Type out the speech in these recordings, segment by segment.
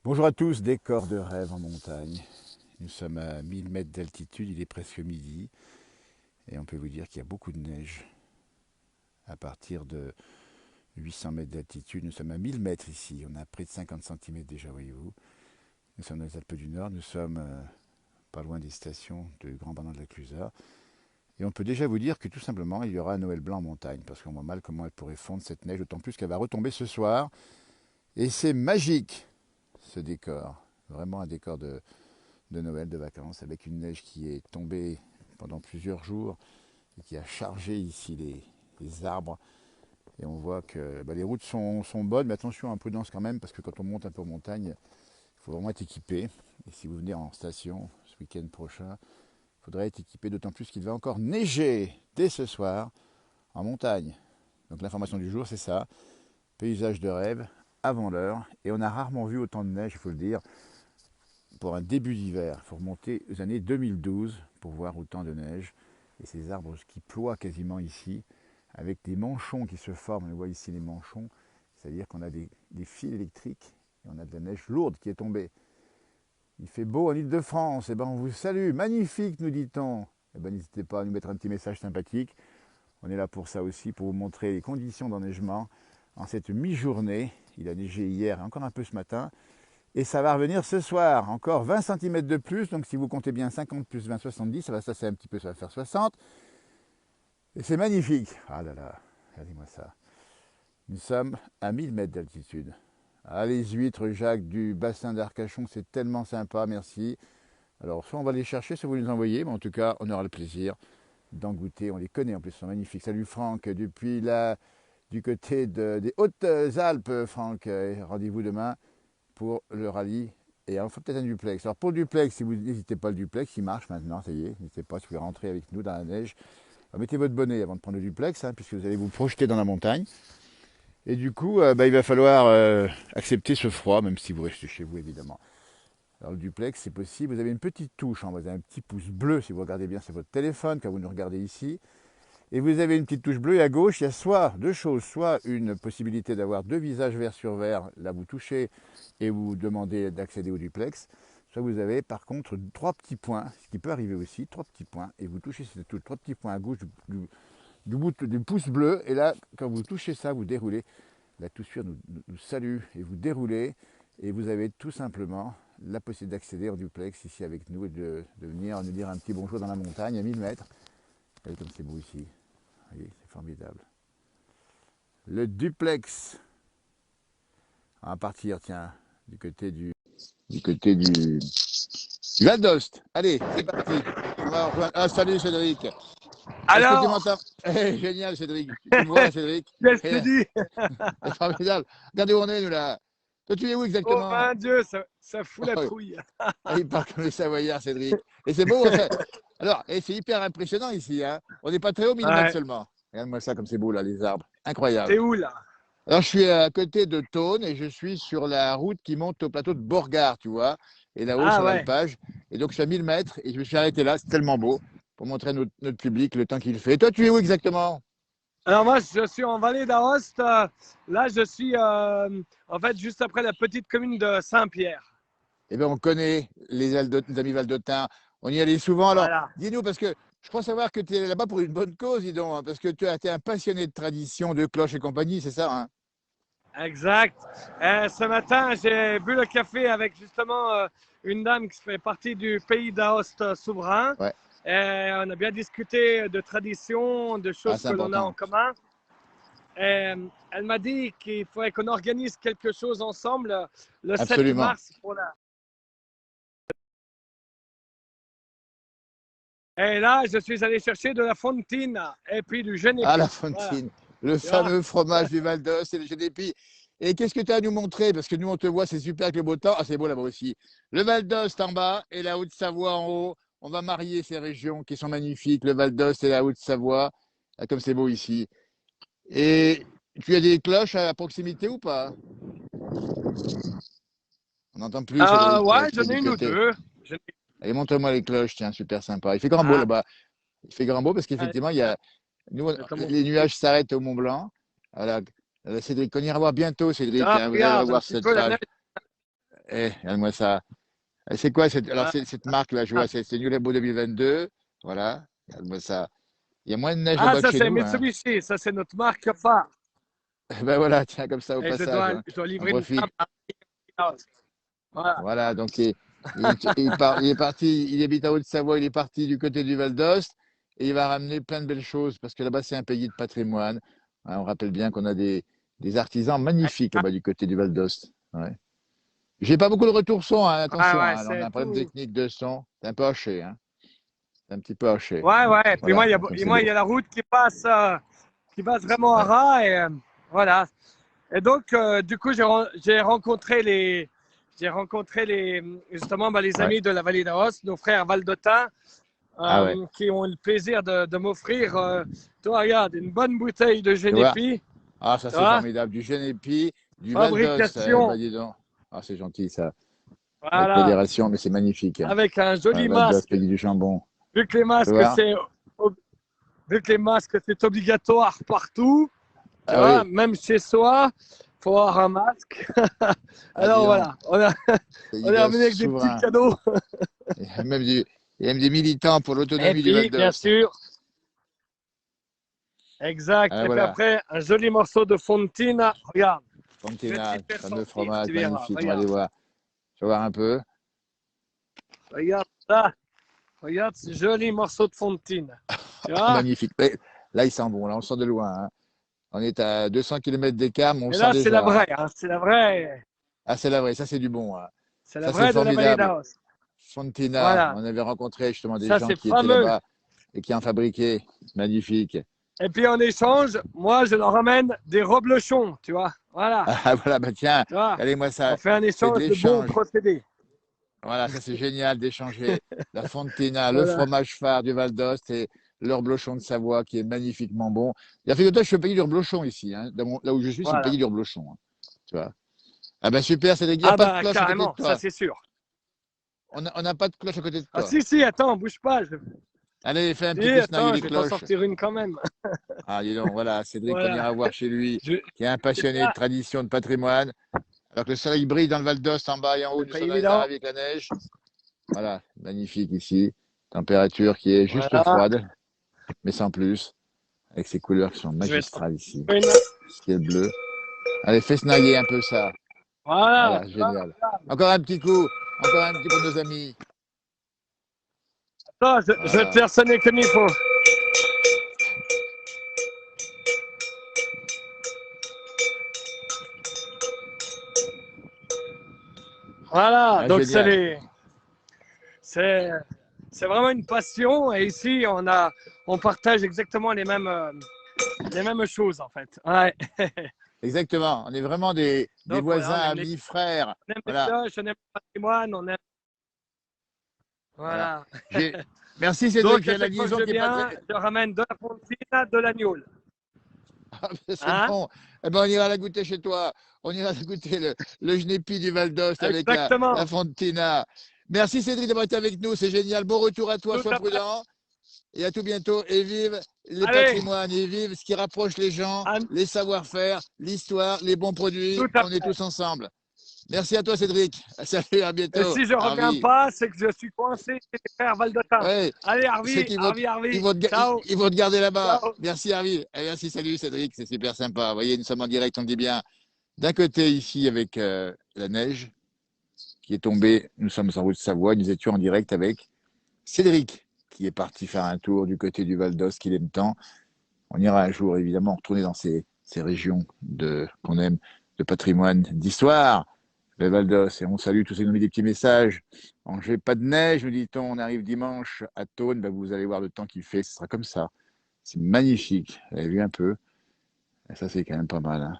Bonjour à tous, décor de rêve en montagne. Nous sommes à 1000 mètres d'altitude, il est presque midi et on peut vous dire qu'il y a beaucoup de neige. À partir de 800 mètres d'altitude, nous sommes à 1000 mètres ici, on a près de 50 centimètres déjà, voyez-vous. Nous sommes dans les Alpes du Nord, nous sommes pas loin des stations de Grand Bain de la Clusaz. Et on peut déjà vous dire que tout simplement, il y aura un Noël blanc en montagne, parce qu'on voit mal comment elle pourrait fondre cette neige, d'autant plus qu'elle va retomber ce soir. Et c'est magique, ce décor. Vraiment un décor de Noël, de vacances, avec une neige qui est tombée pendant plusieurs jours et qui a chargé ici les arbres. Et on voit que les routes sont bonnes, mais attention, imprudence quand même, parce que quand on monte un peu en montagne, il faut vraiment être équipé. Et si vous venez en station ce week-end prochain, il faudrait être équipé, d'autant plus qu'il va encore neiger dès ce soir en montagne. Donc l'information du jour, c'est ça, paysage de rêve avant l'heure. Et on a rarement vu autant de neige, il faut le dire, pour un début d'hiver. Il faut remonter aux années 2012 pour voir autant de neige. Et ces arbres qui ploient quasiment ici, avec des manchons qui se forment. On voit ici les manchons, c'est-à-dire qu'on a des fils électriques et on a de la neige lourde qui est tombée. Il fait beau en Ile-de-France, et ben on vous salue, magnifique nous dit-on. Eh ben n'hésitez pas à nous mettre un petit message sympathique. On est là pour ça aussi, pour vous montrer les conditions d'enneigement en cette mi-journée. Il a neigé hier et encore un peu ce matin. Et ça va revenir ce soir, encore 20 centimètres de plus, donc si vous comptez bien 50 plus 20, 70, ça va se tasser un petit peu, ça va faire 60. Et c'est magnifique. Ah là là, regardez-moi ça. Nous sommes à 1000 mètres d'altitude. Ah, les huîtres, Jacques, du bassin d'Arcachon, c'est tellement sympa, merci. Alors, soit on va les chercher, soit vous les envoyez, mais en tout cas, on aura le plaisir d'en goûter. On les connaît en plus, ils sont magnifiques. Salut Franck, depuis là, du côté des Hautes-Alpes, Franck. Rendez-vous demain pour le rallye. Et on fait peut-être un duplex. Alors pour le duplex, si vous n'hésitez pas, le duplex, il marche maintenant, ça y est. N'hésitez pas, si vous voulez rentrer avec nous dans la neige. Alors, mettez votre bonnet avant de prendre le duplex, hein, puisque vous allez vous projeter dans la montagne. Et du coup, il va falloir accepter ce froid, même si vous restez chez vous, évidemment. Alors le duplex, c'est possible. Vous avez une petite touche, hein, vous avez un petit pouce bleu, si vous regardez bien, c'est votre téléphone, quand vous nous regardez ici. Et vous avez une petite touche bleue et à gauche, il y a soit deux choses, soit une possibilité d'avoir deux visages vert sur vert, là vous touchez et vous demandez d'accéder au duplex, soit vous avez par contre trois petits points, ce qui peut arriver aussi, trois petits points, et vous touchez ces trois petits points à gauche du pouce bleu, et là, quand vous touchez ça, vous déroulez, la toussure nous salue, et vous déroulez, et vous avez tout simplement la possibilité d'accéder au duplex ici avec nous et de venir nous dire un petit bonjour dans la montagne à 1000 mètres. Regardez comme c'est beau ici. Vous voyez, c'est formidable. Le duplex. On va partir, tiens, du Val d'Ost. Allez, c'est parti. On va rejoindre. Ah, salut Cédric. Est-ce que tu Alors, m'entends? Génial, Cédric. Tu me vois, Cédric? qu'est-ce que tu Eh, dis? c'est formidable. Regardez où on est, nous, là. Toi, tu es où Oh exactement? mon Dieu, ça fout la Oh, trouille. il parle comme les Savoyards, Cédric. Et c'est beau, ça. Alors, c'est hyper impressionnant ici. Hein. On n'est pas très haut, 1000 mètres Ouais, seulement. Regarde-moi ça, comme c'est beau, là, les arbres. Incroyable. t'es où là? Alors, je suis à côté de Thônes et je suis sur la route qui monte au plateau de Borgard, tu vois, et là-haut Ah sur ouais. l'alpage. Et donc, je suis à 1000 mètres et je me suis arrêté là, c'est tellement beau, pour montrer à notre public le temps qu'il fait. Et toi, tu es où exactement? Alors moi, je suis en vallée d'Aoste. Là, je suis en fait juste après la petite commune de Saint-Pierre. Eh bien, on connaît les amis Valdotins. On y allait souvent. Alors, Voilà, dis-nous, parce que je crois savoir que tu es là-bas pour une bonne cause, dis donc, hein, parce que tu es un passionné de tradition, de cloches et compagnie, c'est ça, hein? exact. Ce matin, j'ai bu le café avec justement une dame qui fait partie du pays d'Aoste souverain. Ouais. Et on a bien discuté de traditions, de Ah, choses c'est que l'on a en important. commun. Elle m'a dit qu'il faudrait qu'on organise quelque chose ensemble le 7 Absolument. mars pour la. Et là, je suis allé chercher de la fontine et puis du Ah, la genépi. Voilà. Fontine, le Tu vois. fameux fromage du Val d'Ost et le Génépi. Et qu'est-ce que tu as à nous montrer? Parce que nous, on te voit, c'est super avec le beau temps. Ah, c'est beau là-bas aussi. Le Val d'Ost en bas et la Haute-Savoie en haut. On va marier ces régions qui sont magnifiques, le Val d'Ost et la Haute-Savoie. Ah, comme c'est beau ici. Et tu as des cloches à proximité ou pas? On n'entend plus, Cédric. Ouais, Tu es j'en ai du une ou côté. deux. Allez, montre-moi les cloches, tiens, super sympa. Il fait grand beau Ah, là-bas. Il fait grand beau parce allez, qu'effectivement, il y a, nous, je vais te les montrer. nuages s'arrêtent au Mont Blanc. Voilà. Cédric, on ira voir bientôt, Cédric. Ah, Hein, vous allez regarde un revoir petit cette peu la page. neige. regarde-moi ça. C'est quoi alors Voilà. cette marque-là, je vois, c'est New Labo 2022. Voilà, regarde-moi ça. Il y a moins de neige Ah, là-bas que ça chez c'est nous, hein. Mitsubishi, ça c'est notre marque phare. Ben voilà, tiens, comme ça au Et passage, hein. je dois On livrer une profite. table à House. Voilà. Voilà, donc il est parti, il habite à Haute-Savoie, il est parti du côté du Val d'Ost et il va ramener plein de belles choses parce que là-bas c'est un pays de patrimoine. Hein, on rappelle bien qu'on a des artisans magnifiques là-bas du côté du Val d'Ost. Ouais. J'ai pas beaucoup de retour son, hein, Ouais, attention, ouais, hein, là, on a c'est un problème tout. technique de son, c'est un peu haché, hein, c'est un petit peu haché. Ouais, Donc ouais. Et puis voilà, comme et c'est moi, il y beau. a la route qui passe vraiment à Ouais. ras. Et voilà. Et donc, du coup, j'ai rencontré justement bah, les Ouais. amis de la vallée d'Aoste, nos frères valdotins, Ah ouais. qui ont eu le plaisir de m'offrir, toi, regarde, une bonne bouteille de Tu vois? Genépi, Ah, ça tu c'est vois, formidable. Du Genépi, du Val d'Ost, bah fabrication, dis donc. Ah, c'est gentil ça. Avec voilà, modération, mais c'est magnifique, hein. avec un Ouais, joli Val d'Ost, masque. pays du jambon. Vu que les Tu masques, vois? c'est, vu que les masques, c'est obligatoire partout, tu Ah vois, oui, même chez soi, faut avoir un masque. ah dis Alors donc, voilà, on pays est d'Ost revenu avec des petits souverain. cadeaux. Il y a même il y a même des militants pour Et l'autonomie du Val puis, bien d'Ost. sûr, exact. Ah Et puis voilà, après, un joli morceau de fontina. Regarde, je vais te Fontina, faire fameux sentir, fromage tu verras. magnifique. On va aller Regarde, voir. Je vais voir un peu. regarde ça. Regarde ce joli morceau de fontina. Tu Ah, vois? magnifique. Mais là, il sent bon. Là, on sent de loin, hein. On est à 200 km d'écart, mais on Et sent là, c'est la déjà, hein. vraie. Hein, c'est la vraie. Ah, c'est la vraie. Ça, c'est du bon, hein. C'est la Ça, c'est vraie de la vallée formidable. d'Aos. Fontina, Voilà. on avait rencontré justement des Ça, gens c'est qui étaient fameux. là-bas et qui en fabriquaient. Magnifique. Et puis en échange, moi, je leur ramène des reblochons, tu vois. Voilà. Ah, voilà, bah tiens, Tu vois? regardez-moi On ça. fait un C'est de échange de bons l'échange. procédés. Voilà, ça c'est génial d'échanger la Fontina, le Voilà. fromage phare du Val d'Ost et leur blochon de Savoie qui est magnifiquement bon. Il a fait que toi, je suis au pays du reblochon ici, hein. Là où je suis, c'est le pays Voilà. du reblochon, hein. Tu vois. Ah ben super, c'est il n'y a Ah pas de bah cloche à côté de carrément, ça toi. c'est sûr. On n'a pas de cloche à côté de Ah toi. si, si, attends, bouge pas. Allez, fais un Si, petit coup snaguer attends, les je vais t'en cloches. sortir une quand même. Ah, dis donc, voilà, Cédric, qu'on Voilà. ira voir chez lui, Je... qui est un C'est passionné de pas, tradition, de patrimoine. Alors que le soleil brille dans le Val d'Ost, en bas et en haut, c'est nous pas sommes dans les Arabes évident. avec la neige. Voilà, magnifique ici. Température qui est juste Voilà. froide, mais sans plus, avec ces couleurs qui sont Je vais t'en magistrales ici. faire une. Ciel bleu. Allez, fais snaguer un peu ça. Voilà, Voilà, tu vois. génial. Encore un petit coup. Encore un petit pour nos amis. Attends, je vais te Voilà. faire sonner comme il faut. Voilà, Ah, donc génial. c'est, c'est vraiment une passion. Et ici, on partage exactement les mêmes choses en fait. Ouais. Exactement. On est vraiment des Donc voisins, voilà, amis, frères. on aime les Voilà. cloches, on aime le patrimoine, on aime. Voilà. Voilà. J'ai... Merci Cédric, Donc j'ai à la chaque fois que liaison je qui est pas très. viens, je ramène de la fontina, de l'agneau. Ah, ben, c'est Hein? bon. Eh ben, on ira la goûter chez toi. On ira la goûter le genépi du Val d'Ost avec la Exactement. Fontina. Merci Cédric d'avoir été avec nous. C'est génial. Bon retour à toi. Tout Sois à fait. prudent. Et à tout bientôt. Et vive les Allez, patrimoines. Et vive ce qui rapproche les gens, à- les savoir-faire, l'histoire, les bons produits. tout à On est fait. tous ensemble. Merci à toi Cédric. Salut, à Et bientôt. si je reviens Harvey. pas, c'est que je suis coincé chez les frères Valdotin. Ouais, Allez, c'est Harvey, qu'ils vont, Harvey, Harvey. Ciao. ils vont te garder là-bas. Ciao. Merci Harvey. Et merci, salut Cédric. C'est super sympa. Vous voyez, nous sommes en direct, on dit bien. D'un côté, ici, avec la neige qui est tombée, nous sommes en Haute-Savoie, nous étions en direct avec Cédric, qui est parti faire un tour du côté du Val d'Ost, qu'il aime tant. On ira un jour, évidemment, retourner dans ces régions qu'on aime, de patrimoine, d'histoire, le Val d'Ost. Et on salue tous ceux qui nous ont mis des petits messages. Angers, pas de neige, nous dit-on. On arrive dimanche à Thônes. Ben, vous allez voir le temps qu'il fait, ce sera comme ça. C'est magnifique. Vous avez vu un peu? Et ça, c'est quand même pas mal, hein.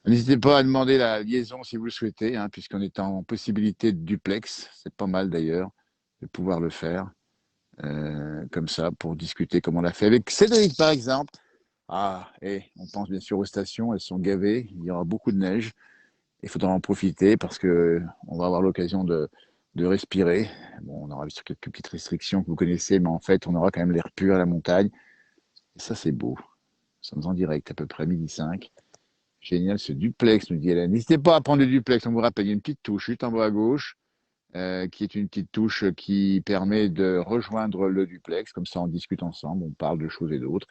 N'hésitez pas à demander la liaison si vous le souhaitez, hein, puisqu'on est en possibilité de duplex. C'est pas mal d'ailleurs de pouvoir le faire comme ça pour discuter comme on l'a fait avec Cédric par exemple. Ah, et on pense bien sûr aux stations, elles sont gavées, il y aura beaucoup de neige. Il faudra en profiter parce que on va avoir l'occasion de respirer. Bon, on aura sûr quelques petites restrictions que vous connaissez, mais en fait, on aura quand même l'air pur à la montagne. Et ça, c'est beau. Nous sommes en direct à peu près 12h05. Génial ce duplex, nous dit Hélène. N'hésitez pas à prendre le duplex. On vous rappelle, il y a une petite touche juste en bas à gauche, qui est une petite touche qui permet de rejoindre le duplex. Comme ça, on discute ensemble, on parle de choses et d'autres.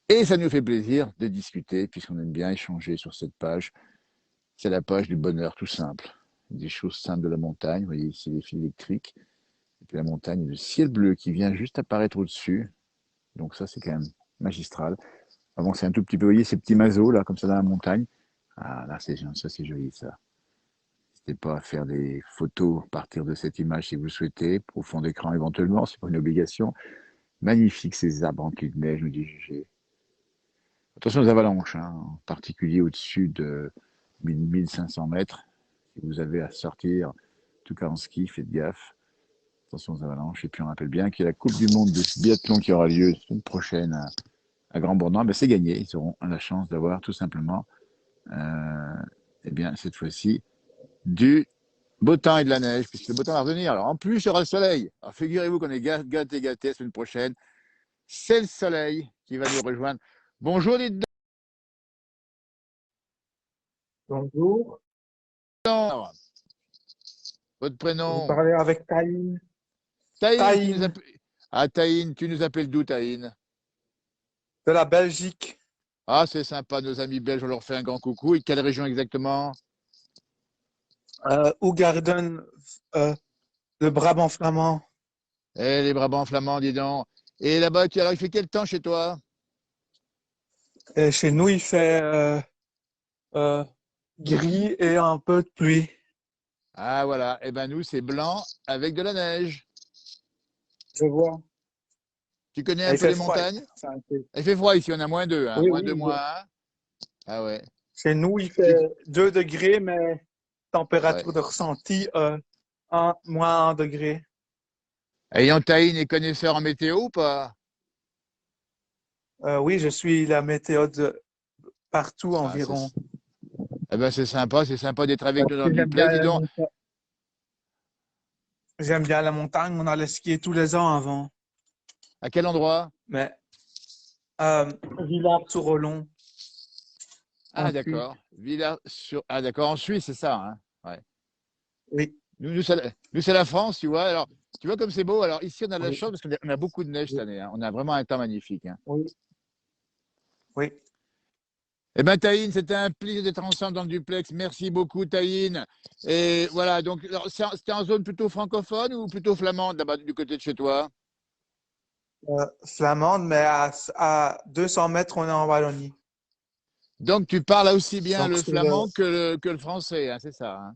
Et ça nous fait plaisir de discuter, puisqu'on aime bien échanger sur cette page. C'est la page du bonheur, tout simple. Des choses simples de la montagne. Vous voyez ici les fils électriques. Et puis la montagne, le ciel bleu qui vient juste apparaître au-dessus. Donc ça, c'est quand même magistral. Avancer un tout petit peu, vous voyez ces petits masos là, comme ça dans la montagne. Ah là, ça c'est joli ça. N'hésitez pas à faire des photos à partir de cette image si vous le souhaitez, pour fond d'écran éventuellement, c'est pas une obligation. Magnifique ces arbres en de neige, nous dit Gégé. Attention aux avalanches, hein, en particulier au-dessus de 1500 mètres. Si vous avez à sortir, en tout cas en ski, faites gaffe. Attention aux avalanches. Et puis on rappelle bien qu'il y a la Coupe du Monde de biathlon qui aura lieu la semaine prochaine à Grand Bourdon. Ben, c'est gagné. Ils auront la chance d'avoir tout simplement, eh bien, cette fois-ci, du beau temps et de la neige, puisque le beau temps va revenir. Alors en plus, il y aura le soleil. Alors figurez-vous qu'on est gâté la semaine prochaine. C'est le soleil qui va nous rejoindre. Bonjour, dites Bonjour, donc. Votre vous prénom? parlez avec Taïn. Taïn, Taïn, Ah, Taïn, tu nous appelles d'où, Taïn? de la Belgique, Ah, c'est sympa, nos amis belges, on leur fait un grand coucou. Et quelle région exactement? Ougarden, le Brabant flamand. Eh, les Brabants flamands, dis donc. Et là-bas, alors, il fait quel temps chez toi? Et chez nous, il fait euh, gris et un peu de pluie. Ah, voilà. Eh ben, nous, c'est blanc avec de la neige. Je vois. Tu connais Et un il peu fait les froid. montagnes? C'est un peu- Il fait froid ici, on a -2, hein. Oui, -2, oui. -1. Ah ouais. Chez nous, il Tu- fait 2 degrés, mais Ouais. température de ressenti, moins 1 degré. Ayant Taïn est connaisseur en météo ou pas? Oui, je suis la météo de partout Ah, environ. eh ben, c'est sympa d'être avec Parce nous dans que le duplex. Dis donc, j'aime bien la montagne. On allait skier tous les ans avant. à quel endroit? Mais Villars-sur-Olon, Ah, en Suisse. d'accord. Ah, d'accord, en Suisse, c'est ça, hein. Ouais. Oui, C'est la France, tu vois. Alors, tu vois comme c'est beau. Alors, ici, on a de la oui, chance parce qu'on a beaucoup de neige cette oui, année, hein. On a vraiment un temps magnifique, hein. oui, oui. Eh bien, Taïn, c'était un plaisir d'être ensemble dans le duplex. Merci beaucoup, Taïn. Et voilà, donc, c'était en zone plutôt francophone ou plutôt flamande, là-bas, du côté de chez toi? Flamande, mais à 200 mètres, on est en Wallonie. Donc, tu parles aussi bien Donc, le c'est flamand que le français, hein, c'est ça, hein?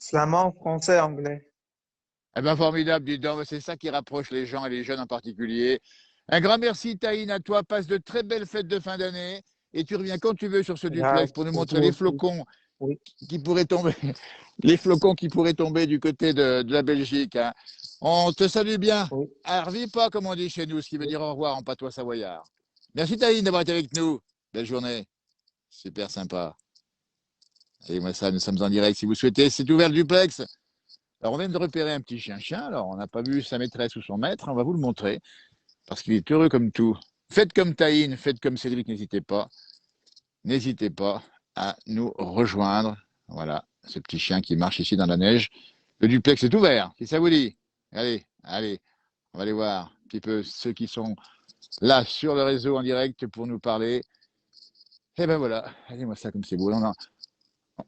flamand, français, anglais. Eh bien, formidable, dis donc. C'est ça qui rapproche les gens et les jeunes en particulier. Un grand merci, Taïn, à toi. Passe de très belles fêtes de fin d'année. Et tu reviens quand tu veux sur ce Ah, duplex pour nous pour montrer vous les aussi. flocons Oui, qui pourraient tomber, les flocons qui pourraient tomber du côté de la Belgique, hein. On te salue bien. oui, Arvis pas, comme on dit chez nous, ce qui veut oui. dire au revoir en patois savoyard. Merci, Taïn, d'avoir été avec nous. Belle journée. Super sympa. Et moi, ça, nous sommes en direct. Si vous souhaitez, c'est ouvert le duplex. Alors, on vient de repérer un petit chien-chien. Alors, on n'a pas vu sa maîtresse ou son maître. On va vous le montrer parce qu'il est heureux comme tout. Faites comme Taïn, faites comme Cédric, n'hésitez pas. N'hésitez pas à nous rejoindre. Voilà, ce petit chien qui marche ici dans la neige. Le duplex est ouvert, si ça vous dit. Allez, allez, on va aller voir un petit peu ceux qui sont là sur le réseau en direct pour nous parler. Et ben voilà, allez-moi ça comme c'est beau. Là,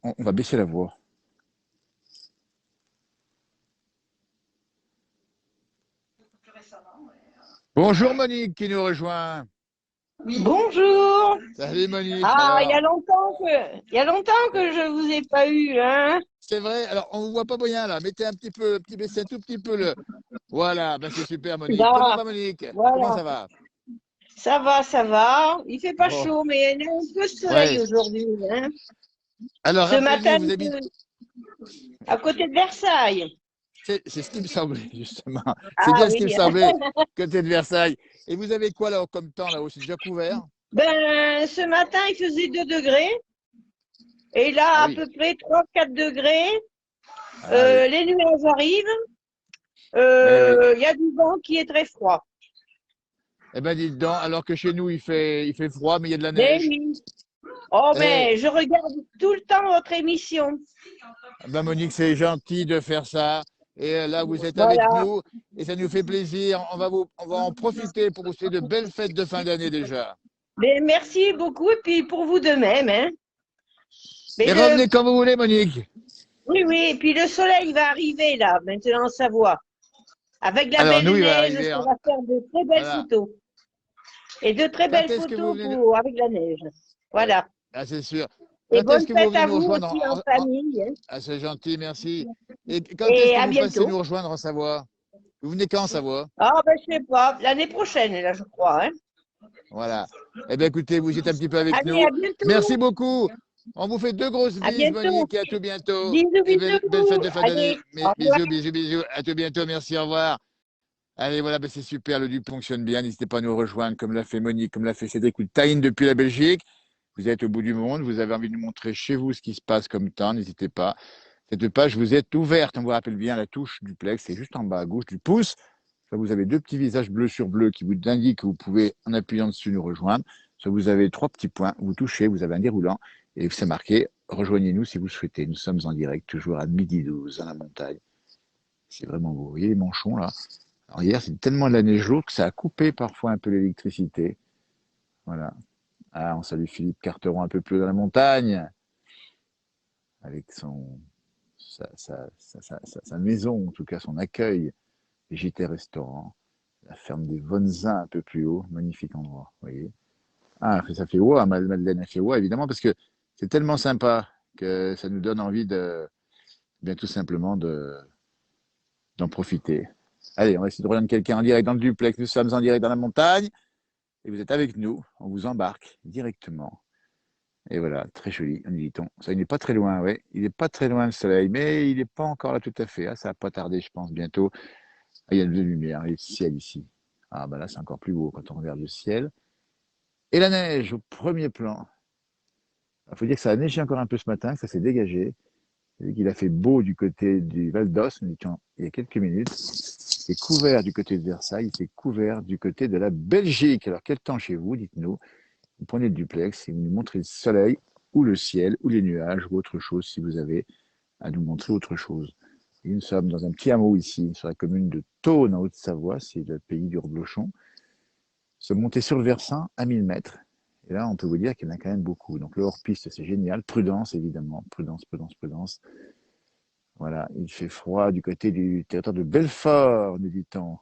on va baisser la voix. Bonjour Monique qui nous rejoint. Bonjour. Salut Monique. Ah, Alors, il y a longtemps que je vous ai pas eu, hein. c'est vrai. Alors, on ne voit pas bien là. Mettez un petit peu, baissez un tout petit peu le. Voilà, ben c'est super Monique. Comment Là, va Monique? Comment voilà. ça va? Ça va, ça va. Il fait pas Bon, chaud, mais il y a un peu de soleil ouais. aujourd'hui, hein. Alors, Ce matin, rappelez-nous, vous habitez. à côté de Versailles. C'est ce qui me semblait, justement. C'est Ah bien ce qui me oui. semblait, côté de Versailles. Et vous avez quoi là comme temps là-haut? C'est déjà couvert? Ben, ce matin, il faisait 2 degrés. Et Ah là, à oui. peu près 3-4 degrés. Ah oui. Les nuages arrivent. Eh oui. Il y a du vent qui est très froid. Eh ben dites donc, alors que chez nous il fait froid, mais il y a de la Mais neige. oui. Oh, Eh, mais je regarde tout le temps votre émission. ben Monique, c'est gentil de faire ça. Et là, vous êtes avec Voilà. nous et ça nous fait plaisir. On va en profiter pour vous souhaiter de belles fêtes de fin d'année déjà. Mais merci beaucoup, et puis pour vous de même, hein. Mais Et revenez quand vous voulez, Monique. oui, oui, et puis le soleil va arriver là, maintenant en Savoie. Avec la Alors, belle nous, il va neige, arriver, ça hein. va faire de très belles Voilà. photos. Et de très Quand belles est-ce que vous photos venez pour, avec la neige. Ouais, Voilà. ah, c'est sûr. Et Quand est-ce bonne que vous fête venez à nous vous rejoindre aussi en famille, hein. Ah, c'est gentil, merci. Et quand est-ce Et que à vous passez bientôt. nous rejoindre en Savoie? Vous venez quand en Savoie? Ah, ben, je sais pas, l'année prochaine, là, je crois, hein. Voilà. Eh bien, écoutez, vous êtes un petit peu avec Allez, nous. à Merci bientôt. beaucoup. On vous fait deux grosses À bises, bientôt. Monique, et à tout bientôt. Bisous, Et belle fête bisous. de fin d'année. Allez, au revoir. Bisous, bisous, bisous. À tout bientôt. Merci, au revoir. Allez, voilà, ben, c'est super. Le Dup fonctionne bien. N'hésitez pas à nous rejoindre, comme l'a fait Monique, comme l'a fait Cédric ou Taïn depuis la Belgique. Vous êtes au bout du monde. Vous avez envie de nous montrer chez vous ce qui se passe comme temps. N'hésitez pas. Cette page vous est ouverte. On vous rappelle bien la touche duplex. C'est juste en bas à gauche du pouce. Soit vous avez deux petits visages bleu sur bleu qui vous indiquent que vous pouvez, en appuyant dessus, nous rejoindre. Soit vous avez trois petits points. Vous touchez, vous avez un déroulant et c'est marqué rejoignez-nous si vous le souhaitez. Nous sommes en direct, toujours à 12h12 dans la montagne. C'est vraiment beau. Vous voyez les manchons là? Alors hier, c'est tellement de la neige lourde que ça a coupé parfois un peu l'électricité. Voilà. Ah, on salue Philippe Carteron un peu plus haut dans la montagne avec sa maison, en tout cas son accueil. JT Restaurant, la ferme des Vonzins un peu plus haut, magnifique endroit, vous voyez. Ah, ça fait ouais, Madeleine a fait ouais, évidemment, parce que c'est tellement sympa que ça nous donne envie de, bien tout simplement, d'en profiter. Allez, on va essayer de rejoindre quelqu'un en direct dans le duplex. Nous sommes en direct dans la montagne et vous êtes avec nous. On vous embarque directement. Et voilà, très joli, on dit-on. Ça, il n'est pas très loin, oui. Il n'est pas très loin le soleil, mais il n'est pas encore là tout à fait. Ah, ça va pas tarder, je pense, bientôt. Ah, il y a de la lumière, il y a le ciel ici. Ah, bah là, c'est encore plus beau quand on regarde le ciel. Et la neige au premier plan. Il faut dire que ça a neigé encore un peu ce matin, que ça s'est dégagé. Vu qu'il a fait beau du côté du Val d'Os, il y a quelques minutes. C'est couvert du côté de Versailles, c'est couvert du côté de la Belgique. Alors, quel temps chez vous, dites-nous. Vous prenez le duplex et vous nous montrez le soleil ou le ciel ou les nuages ou autre chose si vous avez à nous montrer autre chose. Et nous sommes dans un petit hameau ici, sur la commune de Thônes, en Haute-Savoie, c'est le pays du reblochon. Se monter sur le versant à 1000 mètres. Et là, on peut vous dire qu'il y en a quand même beaucoup. Donc le hors-piste, c'est génial. Prudence, évidemment. Prudence, prudence, prudence. Voilà, il fait froid du côté du territoire de Belfort, nous dit-on.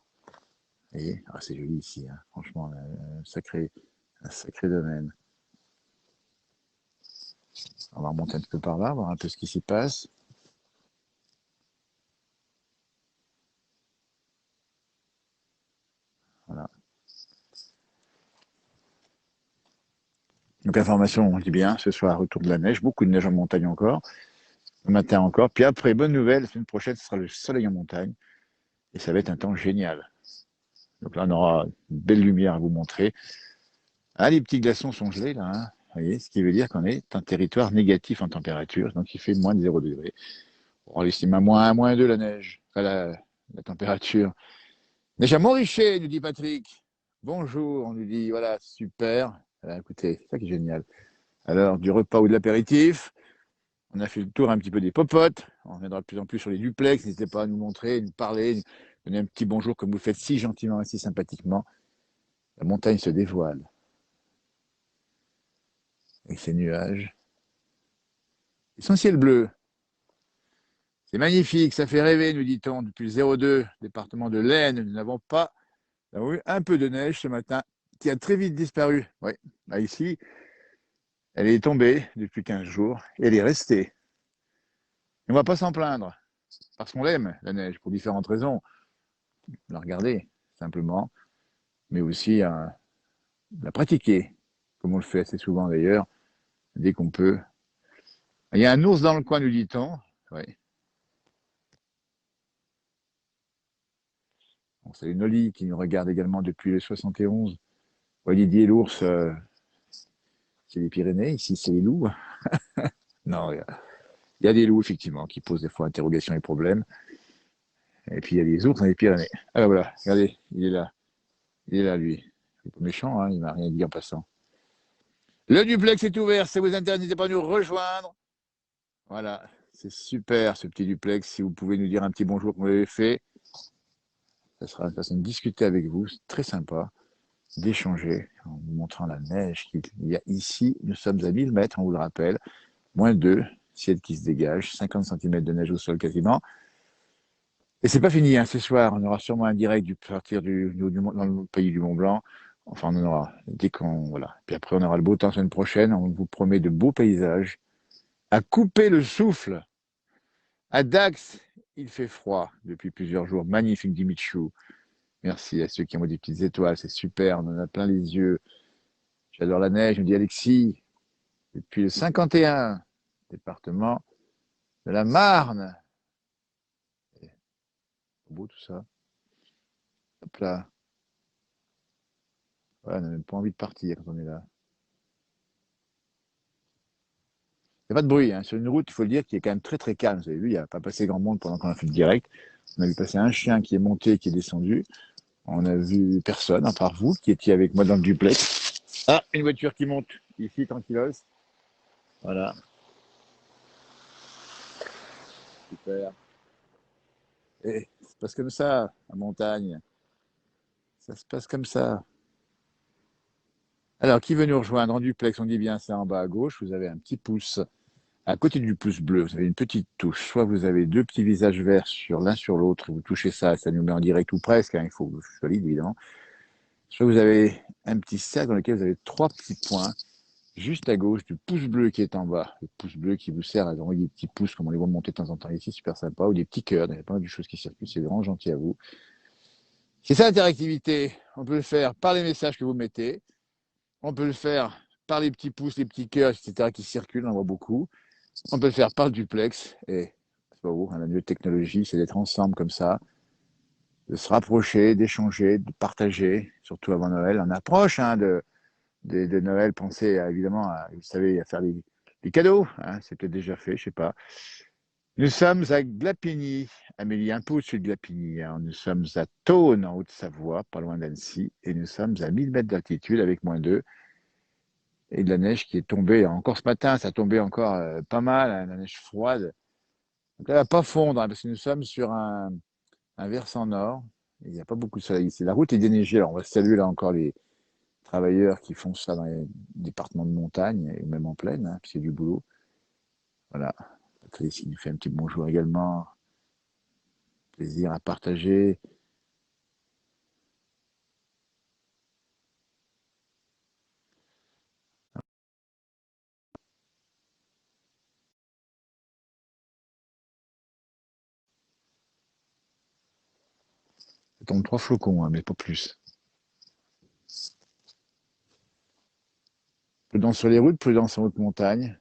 Et ah, c'est joli ici, hein. Franchement, un sacré domaine. On va remonter un petit peu par là, voir un peu ce qui s'y passe. Voilà. Donc information, on dit bien, ce soir, retour de la neige, beaucoup de neige en montagne encore, le matin encore. Puis après, bonne nouvelle, la semaine prochaine, ce sera le soleil en montagne. Et ça va être un temps génial. Donc là, on aura une belle lumière à vous montrer. Ah, les petits glaçons sont gelés, là, hein. Vous voyez, ce qui veut dire qu'on est un territoire négatif en température, donc il fait moins de 0 degré. On estime à moins 1, moins 2 la neige, enfin la température. Neige à Montrichet, nous dit Patrick. Bonjour, on nous dit, voilà, super. Voilà, écoutez, c'est ça qui est génial. Alors, du repas ou de l'apéritif, on a fait le tour un petit peu des popotes. On reviendra de plus en plus sur les duplex. N'hésitez pas à nous montrer, nous parler, nous donner un petit bonjour comme vous le faites si gentiment et si sympathiquement. La montagne se dévoile avec ses nuages. Et son ciel bleu, c'est magnifique, ça fait rêver, nous dit-on. Depuis le 02, département de l'Aisne, nous n'avons pas, nous avons eu un peu de neige ce matin qui a très vite disparu. Oui, là ici, elle est tombée depuis 15 jours et elle est restée. Et on ne va pas s'en plaindre parce qu'on l'aime, la neige, pour différentes raisons. La regarder, simplement, mais aussi à la pratiquer, comme on le fait assez souvent d'ailleurs, dès qu'on peut. Il y a un ours dans le coin, nous dit-on. Oui. Bon, c'est Noli qui nous regarde également depuis le 71. Didier, l'ours, c'est les Pyrénées. Ici, c'est les loups. Non, il y a des loups, effectivement, qui posent des fois interrogations et problèmes. Et puis, il y a des ours dans les Pyrénées. Ah, voilà, regardez, il est là. Il est là, lui. Il est pas méchant, hein, il m'a rien dit en passant. Le duplex est ouvert, ça vous intéresse, n'hésitez pas à nous rejoindre. Voilà, c'est super ce petit duplex. Si vous pouvez nous dire un petit bonjour que vous l'avez fait, ça sera une façon de discuter avec vous. C'est très sympa d'échanger en vous montrant la neige qu'il y a ici. Nous sommes à 1000 mètres, on vous le rappelle. -2, ciel qui se dégage, 50 cm de neige au sol quasiment. Et c'est pas fini, hein. Ce soir, on aura sûrement un direct dans le pays du Mont Blanc. Enfin, on en aura dès qu'on. Voilà. Puis après, on aura le beau temps la semaine prochaine. On vous promet de beaux paysages. À couper le souffle. À Dax, il fait froid depuis plusieurs jours. Magnifique Dimichou. Merci à ceux qui ont des petites étoiles. C'est super. On en a plein les yeux. J'adore la neige, me dit Alexis. Depuis le 51, département de la Marne. C'est beau tout ça. Hop là. Ouais, on n'a même pas envie de partir quand on est là. Il n'y a pas de bruit, hein. Sur une route, il faut le dire, qui est quand même très très calme. Vous avez vu, il n'y a pas passé grand monde pendant qu'on a fait le direct. On a vu passer un chien qui est monté, qui est descendu. On a vu personne, à part vous, qui étiez avec moi dans le duplex. Ah, une voiture qui monte ici, tranquillos. Voilà. Super. Et ça se passe comme ça, en montagne. Ça se passe comme ça. Alors, qui veut nous rejoindre en duplex? On dit bien, c'est en bas à gauche. Vous avez un petit pouce. À côté du pouce bleu, vous avez une petite touche. Soit vous avez deux petits visages verts sur l'un sur l'autre, vous touchez ça, ça nous met en direct ou presque, hein, il faut que je valide évidemment. Soit vous avez un petit cercle dans lequel vous avez trois petits points, juste à gauche du pouce bleu qui est en bas. Le pouce bleu qui vous sert à envoyer des petits pouces, comme on les voit monter de temps en temps ici, super sympa, ou des petits cœurs, il y a pas mal de choses qui circulent, c'est vraiment gentil à vous. C'est ça l'interactivité. On peut le faire par les messages que vous mettez, on peut le faire par les petits pouces, les petits cœurs, etc. qui circulent, on en voit beaucoup. On peut le faire par le duplex, et c'est pas où, la nouvelle technologie, c'est d'être ensemble comme ça, de se rapprocher, d'échanger, de partager, surtout avant Noël. On approche hein, de Noël, pensez évidemment à, vous savez, à faire des cadeaux, hein, c'est peut-être déjà fait, je sais pas. Nous sommes à Glapigny, Amélie, un peu au-dessus de Glapigny, hein. Nous sommes à Thônes, en Haute-Savoie, pas loin d'Annecy, et nous sommes à 1000 mètres d'altitude avec -2, et de la neige qui est tombée, encore ce matin, ça a tombé encore pas mal, hein, la neige froide. Donc elle ne va pas fondre, hein, parce que nous sommes sur un versant nord. Il n'y a pas beaucoup de soleil ici. La route est déneigée. Alors on va saluer là encore les travailleurs qui font ça dans les départements de montagne et même en plaine, hein, puis c'est du boulot. Voilà. Patrice, il nous fait un petit bonjour également. Plaisir à partager. Ça tombe 3 flocons, hein, mais pas plus. Prudence sur les routes, prudence en haute montagne.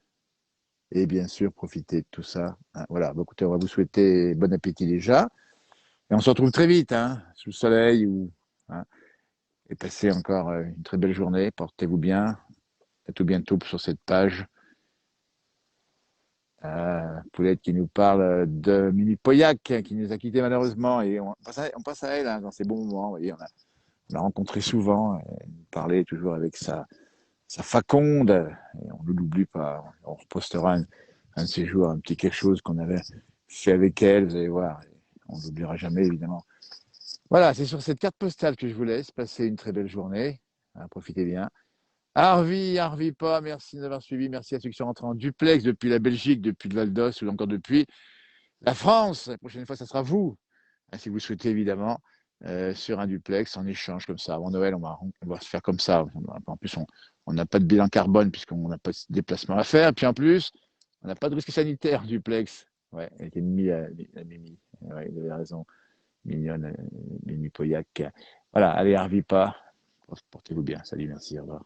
Et bien sûr, profitez de tout ça, hein. Voilà, bon, écoutez, on va vous souhaiter bon appétit déjà. Et on se retrouve très vite, hein, sous le soleil ou, hein, et passez encore une très belle journée. Portez-vous bien. À tout bientôt sur cette page. Poulette qui nous parle de Mimi Poyac qui nous a quittés malheureusement. Et on passe à elle hein, dans ces bons moments. Vous voyez, on l'a rencontré souvent. Elle nous parlait toujours avec sa faconde. Et on ne l'oublie pas. On repostera un de ces jours un petit quelque chose qu'on avait fait avec elle. Vous allez voir. On ne l'oubliera jamais évidemment. Voilà, c'est sur cette carte postale que je vous laisse. Passez une très belle journée. Profitez bien. Harvey pas, merci de nous avoir suivis. Merci à ceux qui sont rentrés en duplex depuis la Belgique, depuis le Val d'Os ou encore depuis la France. La prochaine fois, ça sera vous, hein, si vous souhaitez évidemment, sur un duplex en échange comme ça. Avant Noël, on va se faire comme ça. En plus, on n'a pas de bilan carbone puisqu'on n'a pas de déplacement à faire. Puis en plus, on n'a pas de risque sanitaire duplex. Ouais, elle était Mimi, la Mimi. Ouais, il avait raison. Mignonne, Mimi Poyac. Voilà, allez, Harvey pas. Portez-vous bien. Salut, merci, au revoir.